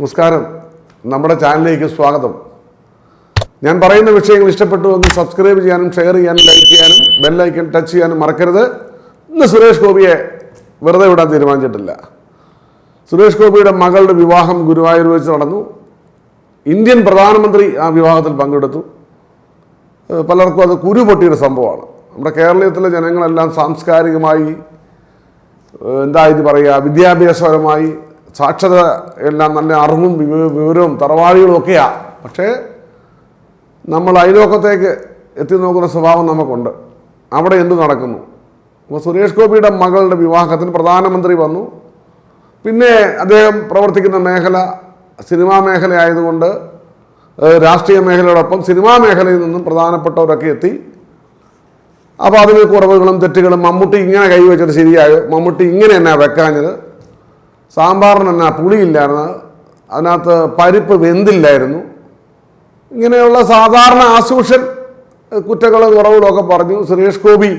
നമസ്കാരം, നമ്മുടെ ചാനലിലേക്ക് സ്വാഗതം. ഞാൻ പറയുന്ന വിഷയങ്ങൾ ഇഷ്ടപ്പെട്ടുവെങ്കിൽ സബ്സ്ക്രൈബ് ചെയ്യാനും ഷെയർ ചെയ്യാനും ലൈക്ക് ചെയ്യാനും ബെല്ലൈക്കൺ ടച്ച് ചെയ്യാനും മറക്കരുത്. ഇന്ന് സുരേഷ് ഗോപിയെ വെറുതെ വിടാൻ തീരുമാനിച്ചിട്ടില്ല. സുരേഷ് ഗോപിയുടെ മകളുടെ വിവാഹം ഗുരുവായൂർ വെച്ച് നടന്നു. ഇന്ത്യൻ പ്രധാനമന്ത്രി ആ വിവാഹത്തിൽ പങ്കെടുത്തു. പലർക്കും അത് കുരു പൊട്ടിയൊരു സംഭവമാണ്. നമ്മുടെ കേരളത്തിലെ ജനങ്ങളെല്ലാം സാംസ്കാരികമായി വിദ്യാഭ്യാസപരമായി സാക്ഷരത എല്ലാം നല്ല അറിവും വിവരവും തറവാടികളും ഒക്കെയാണ്. പക്ഷേ നമ്മൾ അയലോക്കത്തേക്ക് എത്തി നോക്കുന്ന സ്വഭാവം നമുക്കുണ്ട്. അവിടെ എന്ത് നടക്കുന്നു? അപ്പോൾ സുരേഷ് ഗോപിയുടെ മകളുടെ വിവാഹത്തിന് പ്രധാനമന്ത്രി വന്നു. പിന്നെ അദ്ദേഹം പ്രവർത്തിക്കുന്ന മേഖല സിനിമാ മേഖല ആയതുകൊണ്ട് രാഷ്ട്രീയ മേഖലയോടൊപ്പം സിനിമാ മേഖലയിൽ നിന്നും പ്രധാനപ്പെട്ടവരൊക്കെ എത്തി. അപ്പോൾ അതിന് കുറവുകളും തെറ്റുകളും മമ്മൂട്ടി ഇങ്ങനെ കൈവച്ചത് ശരിയായോ, മമ്മൂട്ടി ഇങ്ങനെ എന്നാ വെക്കാഞ്ഞത്, സാമ്പാറിന് എന്നാ പുളിയില്ലായിരുന്നു, അതിനകത്ത് പരിപ്പ് വെന്തില്ലായിരുന്നു, ഇങ്ങനെയുള്ള സാധാരണ ആസൂഷൻ കുറ്റങ്ങളും കുറവുകളും ഒക്കെ പറഞ്ഞു. സുരേഷ് ഗോപി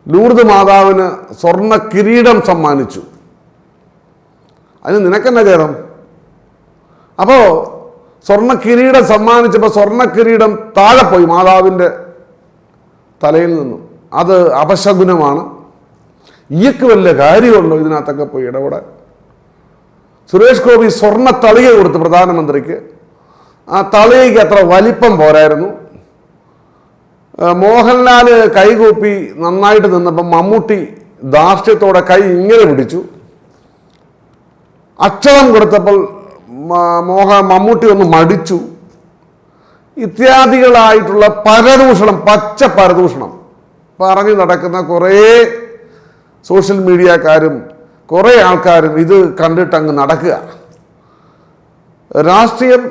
ലൂർദ് മാതാവിന് സ്വർണ്ണ കിരീടം സമ്മാനിച്ചു. അതിന് നിനക്കെന്നാ ചേരം? അപ്പോൾ സ്വർണ്ണ കിരീടം സമ്മാനിച്ചപ്പോൾ സ്വർണ്ണ കിരീടം താഴെ പോയി മാതാവിൻ്റെ തലയിൽ നിന്നും. അത് അപശകുനമാണ്. ഈക്ക് വല്ല കാര്യമുണ്ടോ ഇതിനകത്തൊക്കെ പോയി ഇടപെടാൻ? സുരേഷ് ഗോപി സ്വർണ്ണ തളിക കൊടുത്തു പ്രധാനമന്ത്രിക്ക്. ആ തളികയ്ക്ക് അത്ര വലിപ്പം പോരായിരുന്നു. മോഹൻലാൽ കൈകൂപ്പി നന്നായിട്ട് നിന്നപ്പം മമ്മൂട്ടി ധാർഷ്ട്യത്തോടെ കൈ ഇങ്ങനെ പിടിച്ചു. അക്ഷരം കൊടുത്തപ്പോൾ മമ്മൂട്ടി ഒന്ന് മടിച്ചു. ഇത്യാദികളായിട്ടുള്ള പരദൂഷണം, പച്ച പരദൂഷണം പറഞ്ഞു നടക്കുന്ന കുറേ സോഷ്യൽ മീഡിയക്കാരും കുറേ ആൾക്കാരും ഇത് കണ്ടിട്ട് അങ്ങ് നടക്കുക. രാഷ്ട്രീയം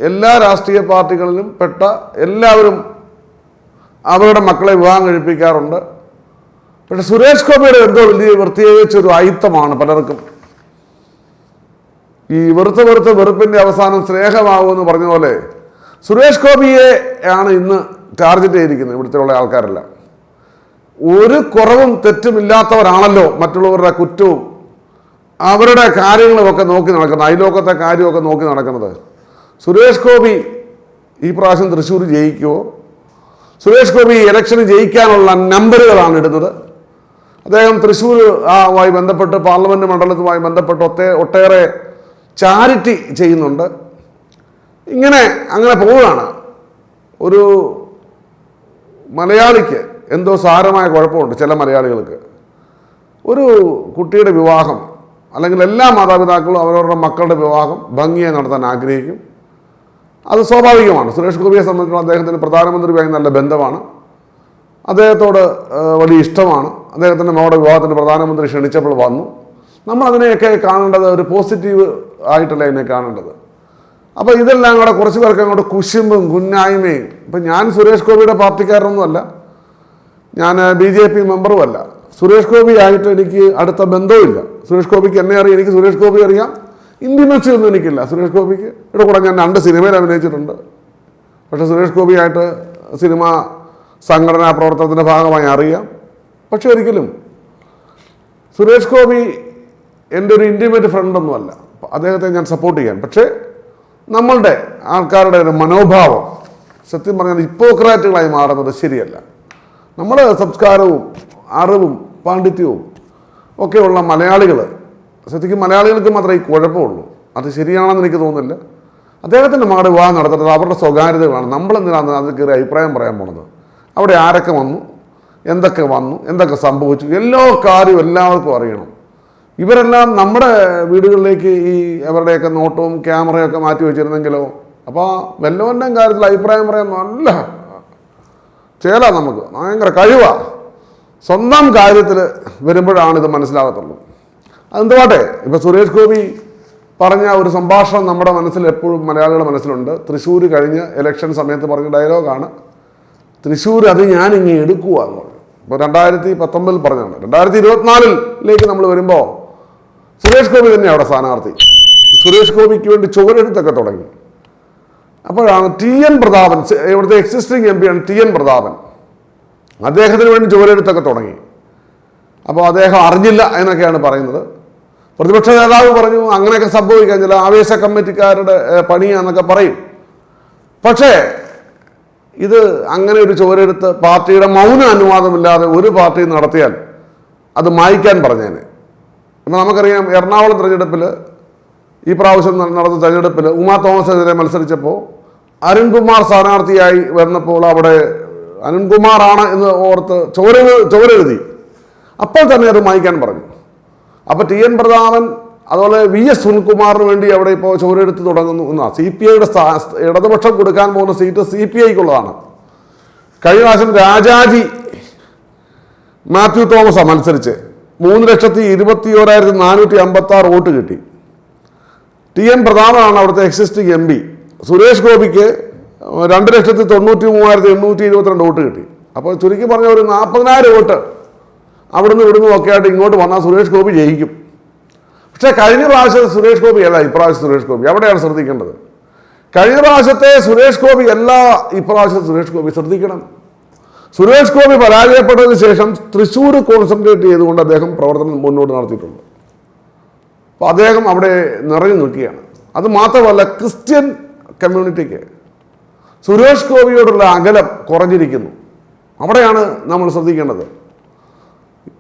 എല്ലാ രാഷ്ട്രീയ പാർട്ടികളിലും പെട്ട എല്ലാവരും അവരുടെ മക്കളെ വിവാഹം കഴിപ്പിക്കാറുണ്ട്. പക്ഷെ സുരേഷ് ഗോപിയുടെ എന്തോ വലിയ പ്രത്യേകിച്ചൊരു അയിത്തമാണ് പലർക്കും. ഈ വെറുപ്പിൻ്റെ അവസാനം സ്നേഹമാവുമെന്ന് പറഞ്ഞ പോലെ സുരേഷ് ഗോപിയെ ആണ് ഇന്ന് ടാർഗറ്റ് ചെയ്തിരിക്കുന്നത്. ഇവിടുത്തെ ഉള്ള ആൾക്കാരെല്ലാം ഒരു കുറവും തെറ്റുമില്ലാത്തവരാണല്ലോ മറ്റുള്ളവരുടെ കുറ്റവും അവരുടെ കാര്യങ്ങളുമൊക്കെ നോക്കി നടക്കുന്നത്, അയലോക്കത്തെ കാര്യമൊക്കെ നോക്കി നടക്കുന്നത്. സുരേഷ് ഗോപി ഈ പ്രാവശ്യം തൃശ്ശൂർ ജയിക്കുമോ? സുരേഷ് ഗോപി ഇലക്ഷന് ജയിക്കാനുള്ള നമ്പറുകളാണ് ഇടുന്നത്. അദ്ദേഹം തൃശ്ശൂർ ആയി ബന്ധപ്പെട്ട് പാർലമെൻറ്റ് മണ്ഡലത്തുമായി ബന്ധപ്പെട്ട് ഒട്ടേറെ ചാരിറ്റി ചെയ്യുന്നുണ്ട്. അങ്ങനെ പോവുകയാണ്. ഒരു മലയാളിക്ക് എന്തോ സാരമായ കുഴപ്പമുണ്ട്. ചില മലയാളികൾക്ക് ഒരു കുട്ടിയുടെ വിവാഹം അല്ലെങ്കിൽ എല്ലാ മാതാപിതാക്കളും അവരവരുടെ മക്കളുടെ വിവാഹം ഭംഗിയായി നടത്താൻ ആഗ്രഹിക്കും. അത് സ്വാഭാവികമാണ്. സുരേഷ് ഗോപിയെ സംബന്ധിച്ചിടത്തോളം അദ്ദേഹത്തിന് പ്രധാനമന്ത്രിയുമായി നല്ല ബന്ധമാണ്. അദ്ദേഹത്തോട് വലിയ ഇഷ്ടമാണ്. അദ്ദേഹത്തിൻ്റെ മകളുടെ വിവാഹത്തിന് പ്രധാനമന്ത്രി ക്ഷണിച്ചപ്പോൾ വന്നു. നമ്മളതിനെയൊക്കെ കാണേണ്ടത് ഒരു പോസിറ്റീവ് ആയിട്ടല്ല ഇതിനെ കാണേണ്ടത്. അപ്പോൾ ഇതെല്ലാം കൂടെ കുറച്ച് പേർക്ക് അങ്ങോട്ട് കുശുമ്പും കുന്നായ്മയും. ഇപ്പം ഞാൻ സുരേഷ് ഗോപിയുടെ പാർട്ടിക്കാരനൊന്നുമല്ല, ഞാൻ BJP മെമ്പറുമല്ല. സുരേഷ് ഗോപി ആയിട്ട് എനിക്ക് അടുത്ത ബന്ധവുമില്ല. സുരേഷ് ഗോപിക്ക് എന്നെ അറിയാം, എനിക്ക് സുരേഷ് ഗോപി അറിയാം. ഇൻറ്റിമസി ഒന്നും എനിക്കില്ല സുരേഷ് ഗോപിക്ക്. ഇവിടെ കൂടെ ഞാൻ 2 സിനിമയിൽ അഭിനയിച്ചിട്ടുണ്ട്. പക്ഷേ സുരേഷ് ഗോപിയായിട്ട് സിനിമ സംഘടനാ പ്രവർത്തനത്തിൻ്റെ ഭാഗമായി അറിയാം. പക്ഷെ ഒരിക്കലും സുരേഷ് ഗോപി എൻ്റെ ഒരു ഇൻറ്റിമേറ്റ് ഫ്രണ്ടൊന്നുമല്ല. അദ്ദേഹത്തെ ഞാൻ സപ്പോർട്ട് ചെയ്യാൻ. പക്ഷേ നമ്മളുടെ ആൾക്കാരുടെ ഒരു മനോഭാവം സത്യം പറഞ്ഞാൽ ഹിപ്പോക്രാറ്റുകളായി മാറുന്നത് ശരിയല്ല. നമ്മൾ സംസ്കാരവും അറിവും പാണ്ഡിത്യവും ഒക്കെയുള്ള മലയാളികൾ, സത്യക്കും മലയാളികൾക്ക് മാത്രമേ ഈ കുഴപ്പമുള്ളൂ. അത് ശരിയാണെന്ന് എനിക്ക് തോന്നുന്നില്ല. അദ്ദേഹത്തിൻ്റെ മകളുടെ വിവാഹം നടത്തുന്നത് അവരുടെ സ്വകാര്യതകളാണ്. നമ്മളെന്തിനാണ് അത് കയറി അഭിപ്രായം പറയാൻ പോണത്? അവിടെ ആരൊക്കെ വന്നു, എന്തൊക്കെ സംഭവിച്ചു, എല്ലാ കാര്യവും എല്ലാവർക്കും അറിയണം. ഇവരെല്ലാം നമ്മുടെ വീടുകളിലേക്ക് ഈ അവരുടെയൊക്കെ നോട്ടവും ക്യാമറയൊക്കെ മാറ്റി വെച്ചിരുന്നെങ്കിലോ? അപ്പോൾ വല്ലവൻ്റെയും കാര്യത്തിൽ അഭിപ്രായം പറയാൻ നല്ല ചേല, നമുക്ക് ഭയങ്കര കഴിവാണ്. സ്വന്തം കാര്യത്തിൽ വരുമ്പോഴാണ് ഇത് മനസ്സിലാകത്തുള്ളൂ. അതെന്തുവാട്ടെ, ഇപ്പോൾ സുരേഷ് ഗോപി പറഞ്ഞ ഒരു സംഭാഷണം നമ്മുടെ മനസ്സിൽ എപ്പോഴും മലയാളികളുടെ മനസ്സിലുണ്ട്. തൃശ്ശൂർ കഴിഞ്ഞ ഇലക്ഷൻ സമയത്ത് പറഞ്ഞ ഡയലോഗാണ്, തൃശ്ശൂർ അത് ഞാനിങ്ങനെ എടുക്കുക എന്ന് പറഞ്ഞു. ഇപ്പോൾ 2019 പറഞ്ഞാണ്. 2024 നമ്മൾ വരുമ്പോൾ സുരേഷ് ഗോപി തന്നെയാണ് അവിടെ സ്ഥാനാർത്ഥി. സുരേഷ് ഗോപിക്ക് വേണ്ടി ചുവരെഴുത്തൊക്കെ തുടങ്ങി. അപ്പോഴാണ് TN പ്രതാപൻ, ഇവിടുത്തെ എക്സിസ്റ്റിംഗ് MP ആണ് TN പ്രതാപൻ, അദ്ദേഹത്തിന് വേണ്ടി ചുവരെഴുത്തൊക്കെ തുടങ്ങി. അപ്പോൾ അദ്ദേഹം അറിഞ്ഞില്ല എന്നൊക്കെയാണ് പറയുന്നത്. പ്രതിപക്ഷ നേതാവ് പറഞ്ഞു അങ്ങനെയൊക്കെ സംഭവിക്കാൻ ചില ആവേശ കമ്മിറ്റിക്കാരുടെ പണിയാന്നൊക്കെ പറയും. പക്ഷേ ഇത് അങ്ങനെ ഒരു ചുവരെടുത്ത് പാർട്ടിയുടെ മൗന അനുവാദമില്ലാതെ ഒരു പാർട്ടി നടത്തിയാൽ അത് മായ്ക്കാൻ പറഞ്ഞേനെ. ഇപ്പം നമുക്കറിയാം എറണാകുളം തിരഞ്ഞെടുപ്പിൽ ഈ പ്രാവശ്യം നടന്ന തിരഞ്ഞെടുപ്പിൽ ഉമാ തോമസിനെതിരെ മത്സരിച്ചപ്പോൾ അരുൺകുമാർ സ്ഥാനാർത്ഥിയായി വന്നപ്പോൾ അവിടെ അരുൺകുമാറാണ് എന്ന് ഓർത്ത് ചുവരെഴുതി. അപ്പോൾ തന്നെ അത് മായ്ക്കാൻ പറഞ്ഞു. അപ്പോൾ TN പ്രതാപൻ അതുപോലെ VS സുനിൽകുമാറിന് വേണ്ടി അവിടെ ഇപ്പോൾ ചുവരെടുത്ത് തുടങ്ങുന്നു എന്നാണ്. CPIയുടെ ഇടതുപക്ഷം കൊടുക്കാൻ പോകുന്ന സീറ്റ് CPIക്കുള്ളതാണ്. കഴിഞ്ഞ പ്രാവശ്യം രാജാജി മാത്യു തോമസാണ് മത്സരിച്ച് 3,21,456 വോട്ട് കിട്ടി. TN പ്രതാപനാണ് അവിടുത്തെ എക്സിസ്റ്റിംഗ് MP. സുരേഷ് ഗോപിക്ക് 2,93,822 വോട്ട് കിട്ടി. അപ്പോൾ ചുരുക്കി പറഞ്ഞ ഒരു 40,000 വോട്ട് അവിടുന്ന് ഒക്കെ ആയിട്ട് ഇങ്ങോട്ട് വന്നാൽ സുരേഷ് ഗോപി ജയിക്കും. പക്ഷേ കഴിഞ്ഞ പ്രാവശ്യത്തെ സുരേഷ് ഗോപി അല്ല ഇപ്രാവശ്യം സുരേഷ് ഗോപി. അവിടെയാണ് ശ്രദ്ധിക്കേണ്ടത്. കഴിഞ്ഞ പ്രാവശ്യത്തെ സുരേഷ് ഗോപി അല്ല ഇപ്രാവശ്യത്തെ സുരേഷ് ഗോപി. ശ്രദ്ധിക്കണം. സുരേഷ് ഗോപി പരാജയപ്പെട്ടതിന് ശേഷം തൃശ്ശൂർ കോൺസെൻട്രേറ്റ് ചെയ്തുകൊണ്ട് അദ്ദേഹം പ്രവർത്തനം മുന്നോട്ട് നടത്തിയിട്ടുണ്ട്. അപ്പോൾ അദ്ദേഹം അവിടെ നിറഞ്ഞു നിൽക്കുകയാണ്. അത് മാത്രമല്ല ക്രിസ്ത്യൻ കമ്മ്യൂണിറ്റിക്ക് സുരേഷ് ഗോപിയോടുള്ള അകലം കുറഞ്ഞിരിക്കുന്നു. അവിടെയാണ് നമ്മൾ ശ്രദ്ധിക്കേണ്ടത്.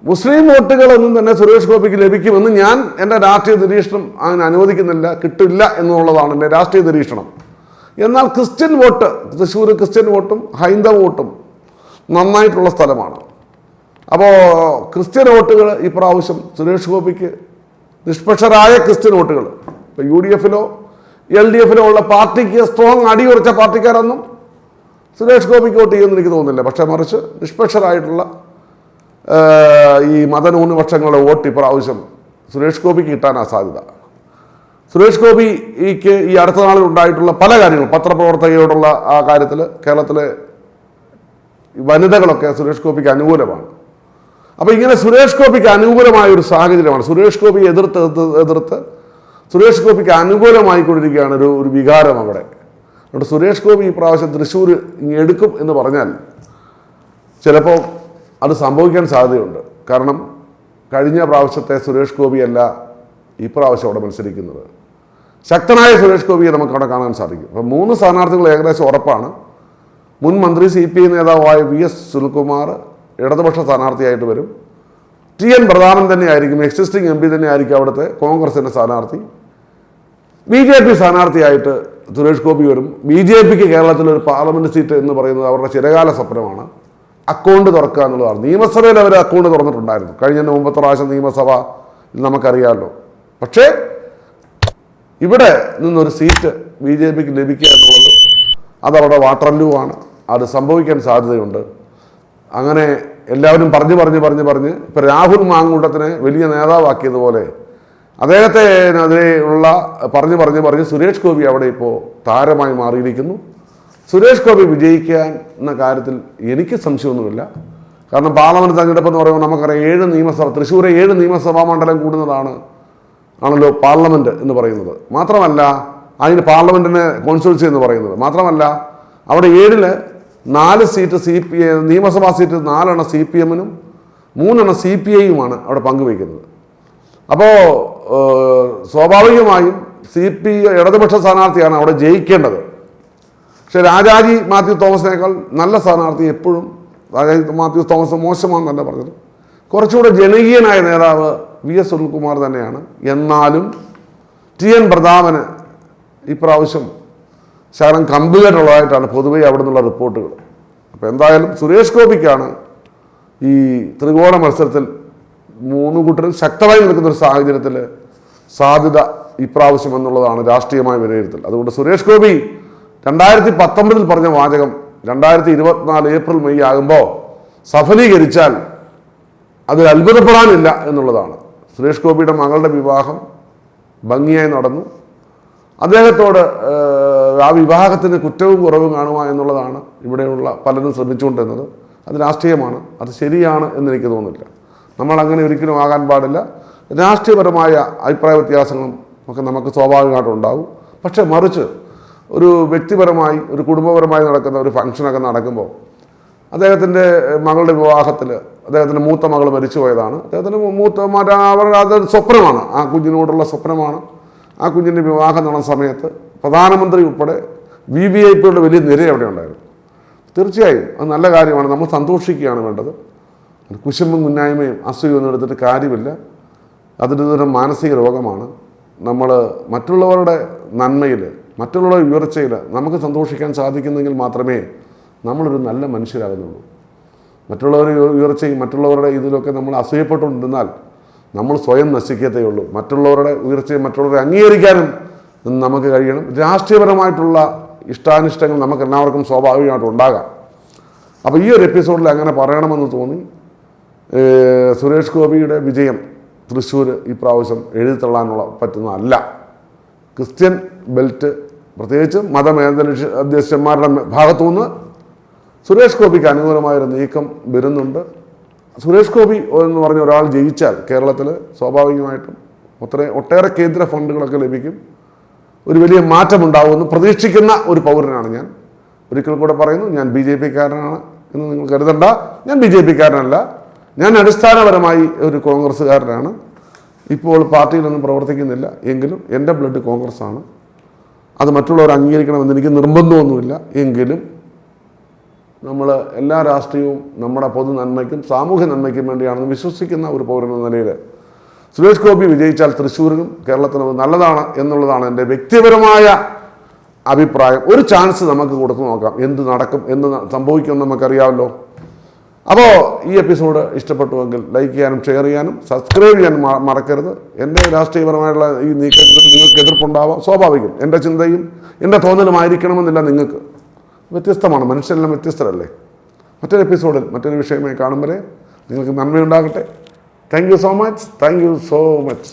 മുസ്ലിം വോട്ടുകളൊന്നും തന്നെ സുരേഷ് ഗോപിക്ക് ലഭിക്കുമെന്ന് ഞാൻ എൻ്റെ രാഷ്ട്രീയ നിരീക്ഷണം അങ്ങനെ അനുവദിക്കുന്നില്ല, കിട്ടില്ല എന്നുള്ളതാണ് എൻ്റെ രാഷ്ട്രീയ നിരീക്ഷണം. എന്നാൽ ക്രിസ്ത്യൻ വോട്ട്, തൃശ്ശൂർ ക്രിസ്ത്യൻ വോട്ടും ഹൈന്ദവ വോട്ടും നന്നായിട്ടുള്ള സ്ഥലമാണ്. അപ്പോൾ ക്രിസ്ത്യൻ വോട്ടുകൾ ഈ പ്രാവശ്യം സുരേഷ് ഗോപിക്ക് നിഷ്പക്ഷരായ ക്രിസ്ത്യൻ വോട്ടുകൾ ഇപ്പോൾ UDFിലോ LDFിലോ ഉള്ള പാർട്ടിക്ക് സ്ട്രോങ് അടിയുറച്ച പാർട്ടിക്കാരൊന്നും സുരേഷ് ഗോപിക്ക് വോട്ട് ചെയ്യുമെന്ന് എനിക്ക് തോന്നുന്നില്ല. പക്ഷേ മറിച്ച് നിഷ്പക്ഷരായിട്ടുള്ള ഈ മതന്യൂനപക്ഷങ്ങളുടെ വോട്ട് ഇപ്രാവശ്യം സുരേഷ് ഗോപിക്ക് കിട്ടാനാണ് സാധ്യത. സുരേഷ് ഗോപിക്ക് ഈ അടുത്ത നാളിൽ ഉണ്ടായിട്ടുള്ള പല കാര്യങ്ങളും, പത്രപ്രവർത്തകയോടുള്ള ആ കാര്യത്തിൽ കേരളത്തിലെ വനിതകളൊക്കെ സുരേഷ് ഗോപിക്ക് അനുകൂലമാണ്. അപ്പോൾ ഇങ്ങനെ സുരേഷ് ഗോപിക്ക് അനുകൂലമായ ഒരു സാഹചര്യമാണ്. സുരേഷ് ഗോപി എതിർത്ത് സുരേഷ് ഗോപിക്ക് അനുകൂലമായിക്കൊണ്ടിരിക്കുകയാണ് ഒരു വികാരം അവിടെ. അതുകൊണ്ട് സുരേഷ് ഗോപി ഈ പ്രാവശ്യം തൃശ്ശൂർ എടുക്കും എന്ന് പറഞ്ഞാൽ ചിലപ്പോൾ അത് സംഭവിക്കാൻ സാധ്യതയുണ്ട്. കാരണം കഴിഞ്ഞ പ്രാവശ്യത്തെ സുരേഷ് ഗോപിയല്ല ഈ പ്രാവശ്യം അവിടെ മത്സരിക്കുന്നത്. ശക്തനായ സുരേഷ് ഗോപിയെ നമുക്ക് അവിടെ കാണാൻ സാധിക്കും. അപ്പം 3 സ്ഥാനാർത്ഥികൾ ഏകദേശം ഉറപ്പാണ്. മുൻ മന്ത്രി CPI നേതാവായ VS സുനിൽകുമാർ ഇടതുപക്ഷ സ്ഥാനാർത്ഥിയായിട്ട് വരും. TN പ്രതാപൻ തന്നെയായിരിക്കും, എക്സിസ്റ്റിംഗ് MP തന്നെയായിരിക്കും അവിടുത്തെ കോൺഗ്രസിൻ്റെ സ്ഥാനാർത്ഥി. BJP സ്ഥാനാർത്ഥിയായിട്ട് സുരേഷ് ഗോപി വരും. BJPക്ക് കേരളത്തിലൊരു പാർലമെൻറ്റ് സീറ്റ് എന്ന് പറയുന്നത് അവരുടെ ചിരകാല സ്വപ്നമാണ്. അക്കൗണ്ട് തുറക്കുക എന്നുള്ളതാണ്. നിയമസഭയിൽ അവർ അക്കൗണ്ട് തുറന്നിട്ടുണ്ടായിരുന്നു കഴിഞ്ഞ മുമ്പത്തെ പ്രാവശ്യം നിയമസഭ നമുക്കറിയാമല്ലോ. പക്ഷേ ഇവിടെ നിന്നൊരു സീറ്റ് BJPക്ക് ലഭിക്കുക എന്നുള്ളത് അതവരുടെ വാട്ടർലൂ ആണ്. അത് സംഭവിക്കാൻ സാധ്യതയുണ്ട്. അങ്ങനെ എല്ലാവരും പറഞ്ഞ് ഇപ്പോൾ രാഹുൽ മാങ്കൂട്ടത്തിനെ വലിയ നേതാവാക്കിയതുപോലെ അദ്ദേഹത്തിനെതിരെയുള്ള പറഞ്ഞ് സുരേഷ് ഗോപി അവിടെ ഇപ്പോൾ താരമായി മാറിയിരിക്കുന്നു. സുരേഷ് ഗോപി വിജയിക്കാൻ എന്ന കാര്യത്തിൽ എനിക്ക് സംശയമൊന്നുമില്ല. കാരണം പാർലമെൻറ്റ് തെരഞ്ഞെടുപ്പ് എന്ന് പറയുമ്പോൾ നമുക്കറിയാം തൃശ്ശൂരെ 7 നിയമസഭാ മണ്ഡലം ആണല്ലോ പാർലമെൻറ്റ് എന്ന് പറയുന്നത്. മാത്രമല്ല അതിന് പാർലമെൻറ്റിന് കോൺസ്റ്റിറ്റ്യുവൻസി എന്ന് പറയുന്നത്. മാത്രമല്ല അവിടെ 7ൽ 4 സീറ്റ് നിയമസഭാ സീറ്റ് 4 CPMനും 3 CPIയുമാണ് അവിടെ പങ്കുവയ്ക്കുന്നത്. അപ്പോൾ സ്വാഭാവികമായും ഇടതുപക്ഷ സ്ഥാനാർത്ഥിയാണ് അവിടെ ജയിക്കേണ്ടത്. പക്ഷേ രാജാജി മാത്യു തോമസിനേക്കാൾ നല്ല സ്ഥാനാർത്ഥി എപ്പോഴും രാജാജി മാത്യു തോമസ് മോശമാണെന്നല്ല പറഞ്ഞത്. കുറച്ചുകൂടെ ജനകീയനായ നേതാവ് VS സുനിൽകുമാർ തന്നെയാണ്. എന്നാലും TN പ്രതാപന് ഇപ്രാവശ്യം ശകലം കമ്പുകേറ്റുള്ളതായിട്ടാണ് പൊതുവെ അവിടെ നിന്നുള്ള റിപ്പോർട്ടുകൾ. അപ്പോൾ എന്തായാലും സുരേഷ് ഗോപിക്കാണ് ഈ ത്രികോണ മത്സരത്തിൽ 3 കൂട്ടരും ശക്തമായി നിൽക്കുന്നൊരു സാഹചര്യത്തിൽ സാധ്യത ഇപ്രാവശ്യം എന്നുള്ളതാണ് രാഷ്ട്രീയമായ വിലയിരുത്തൽ. അതുകൊണ്ട് സുരേഷ് ഗോപി 2019 പറഞ്ഞ വാചകം 2024 ഏപ്രിൽ മെയ് ആകുമ്പോൾ സഫലീകരിച്ചാൽ അതിൽ അത്ഭുതപ്പെടാനില്ല എന്നുള്ളതാണ്. സുരേഷ് ഗോപിയുടെ മകളുടെ വിവാഹം ഭംഗിയായി നടന്നു. അദ്ദേഹത്തോട് ആ വിവാഹത്തിന് കുറ്റവും കുറവും കാണുക എന്നുള്ളതാണ് ഇവിടെയുള്ള പലരും ശ്രമിച്ചുകൊണ്ടിരുന്നത്. അത് രാഷ്ട്രീയമാണ്, അത് ശരിയാണ് എന്നെനിക്ക് തോന്നുന്നില്ല. നമ്മളങ്ങനെ ഒരിക്കലും ആകാൻ പാടില്ല. രാഷ്ട്രീയപരമായ അഭിപ്രായ വ്യത്യാസങ്ങളും ഒക്കെ നമുക്ക് സ്വാഭാവികമായിട്ടും ഉണ്ടാകും. പക്ഷേ മറിച്ച് ഒരു വ്യക്തിപരമായി ഒരു കുടുംബപരമായി നടക്കുന്ന ഒരു ഫംഗ്ഷനൊക്കെ നടക്കുമ്പോൾ അദ്ദേഹത്തിൻ്റെ മകളുടെ വിവാഹത്തിൽ അദ്ദേഹത്തിൻ്റെ മൂത്ത മകൾ മരിച്ചു പോയതാണ്. അദ്ദേഹത്തിൻ്റെ അവരുടെ അതൊരു സ്വപ്നമാണ്, ആ കുഞ്ഞിനോടുള്ള സ്വപ്നമാണ്. ആ കുഞ്ഞിൻ്റെ വിവാഹം നടന്ന സമയത്ത് പ്രധാനമന്ത്രി ഉൾപ്പെടെ VVIPയുടെ വലിയ നിര അവിടെ ഉണ്ടായിരുന്നു. തീർച്ചയായും അത് നല്ല കാര്യമാണ്, നമ്മൾ സന്തോഷിക്കുകയാണ് വേണ്ടത്. കുശുമ്പും കുന്നായ്മയും അസൂയൊന്നും എടുത്തിട്ട് കാര്യമില്ല. അതൊരു മാനസിക രോഗമാണ്. നമ്മൾ മറ്റുള്ളവരുടെ നന്മയിൽ, മറ്റുള്ളവരുടെ ഉയർച്ചയിൽ നമുക്ക് സന്തോഷിക്കാൻ സാധിക്കുന്നെങ്കിൽ മാത്രമേ നമ്മളൊരു നല്ല മനുഷ്യരാകുന്നുള്ളൂ. മറ്റുള്ളവരുടെ ഉയർച്ചയും മറ്റുള്ളവരുടെ ഇതിലൊക്കെ നമ്മൾ അസൂയപ്പെട്ടുകൊണ്ടിരുന്നാൽ നമ്മൾ സ്വയം നശിക്കത്തേ ഉള്ളൂ. മറ്റുള്ളവരുടെ ഉയർച്ചയും മറ്റുള്ളവരെ അംഗീകരിക്കാനും നമുക്ക് കഴിയണം. രാഷ്ട്രീയപരമായിട്ടുള്ള ഇഷ്ടാനിഷ്ടങ്ങൾ നമുക്ക് എല്ലാവർക്കും സ്വാഭാവികമായിട്ടും ഉണ്ടാകാം. അപ്പോൾ ഈ ഒരു എപ്പിസോഡിൽ അങ്ങനെ പറയണമെന്ന് തോന്നി. സുരേഷ് ഗോപിയുടെ വിജയം തൃശ്ശൂർ ഈ പ്രാവശ്യം എഴുതിത്തള്ളാനുള്ള പറ്റുന്നതല്ല. ക്രിസ്ത്യൻ ബെൽറ്റ് പ്രത്യേകിച്ച് മതമേധന്മാരുടെ ഭാഗത്തുനിന്ന് സുരേഷ് ഗോപിക്ക് അനുകൂലമായൊരു നീക്കം വരുന്നുണ്ട്. സുരേഷ് ഗോപി എന്ന് പറഞ്ഞ ഒരാൾ ജയിച്ചാൽ കേരളത്തിൽ സ്വാഭാവികമായിട്ടും ഒട്ടേറെ കേന്ദ്ര ഫണ്ടുകളൊക്കെ ലഭിക്കും. ഒരു വലിയ മാറ്റമുണ്ടാകുമെന്ന് പ്രതീക്ഷിക്കുന്ന ഒരു പൗരനാണ് ഞാൻ. ഒരിക്കൽ കൂടെ പറയുന്നു, ഞാൻ BJP കാരനാണ് എന്ന് നിങ്ങൾ കരുതണ്ട. ഞാൻ BJP കാരനല്ല, ഞാൻ അടിസ്ഥാനപരമായി ഒരു കോൺഗ്രസ്സുകാരനാണ്. ഇപ്പോൾ പാർട്ടിയിലൊന്നും പ്രവർത്തിക്കുന്നില്ല, എങ്കിലും എൻ്റെ ബ്ലഡ് കോൺഗ്രസ്സാണ്. അത് മറ്റുള്ളവർ അംഗീകരിക്കണമെന്ന് എനിക്ക് നിർബന്ധമൊന്നുമില്ല. എങ്കിലും നമ്മൾ എല്ലാ രാഷ്ട്രീയവും നമ്മുടെ പൊതു നന്മയ്ക്കും സാമൂഹ്യ നന്മയ്ക്കും വേണ്ടിയാണെന്ന് വിശ്വസിക്കുന്ന ഒരു പൗരനെന്ന നിലയിൽ സുരേഷ് ഗോപി വിജയിച്ചാൽ തൃശ്ശൂരിനും കേരളത്തിനും നല്ലതാണ് എന്നുള്ളതാണ് എൻ്റെ വ്യക്തിപരമായ അഭിപ്രായം. ഒരു ചാൻസ് നമുക്ക് കൊടുത്തു നോക്കാം, എന്ത് നടക്കും, എന്ത് സംഭവിക്കുമെന്ന് നമുക്കറിയാമല്ലോ. അപ്പോൾ ഈ എപ്പിസോഡ് ഇഷ്ടപ്പെട്ടുവെങ്കിൽ ലൈക്ക് ചെയ്യാനും ഷെയർ ചെയ്യാനും സബ്സ്ക്രൈബ് ചെയ്യാനും മറക്കരുത്. എൻ്റെ രാഷ്ട്രീയപരമായിട്ടുള്ള ഈ നീക്കത്തിൽ നിങ്ങൾക്ക് എതിർപ്പുണ്ടാവാം, സ്വാഭാവികം. എൻ്റെ ചിന്തയും എൻ്റെ തോന്നലുമായിരിക്കണമെന്നില്ല. നിങ്ങൾക്ക് വ്യത്യസ്തമാണ്, മനുഷ്യരെല്ലാം വ്യത്യസ്തരല്ലേ. മറ്റൊരു എപ്പിസോഡിൽ മറ്റൊരു വിഷയമായി കാണും വരെ നിങ്ങൾക്ക് നന്മയുണ്ടാകട്ടെ. Thank you so much.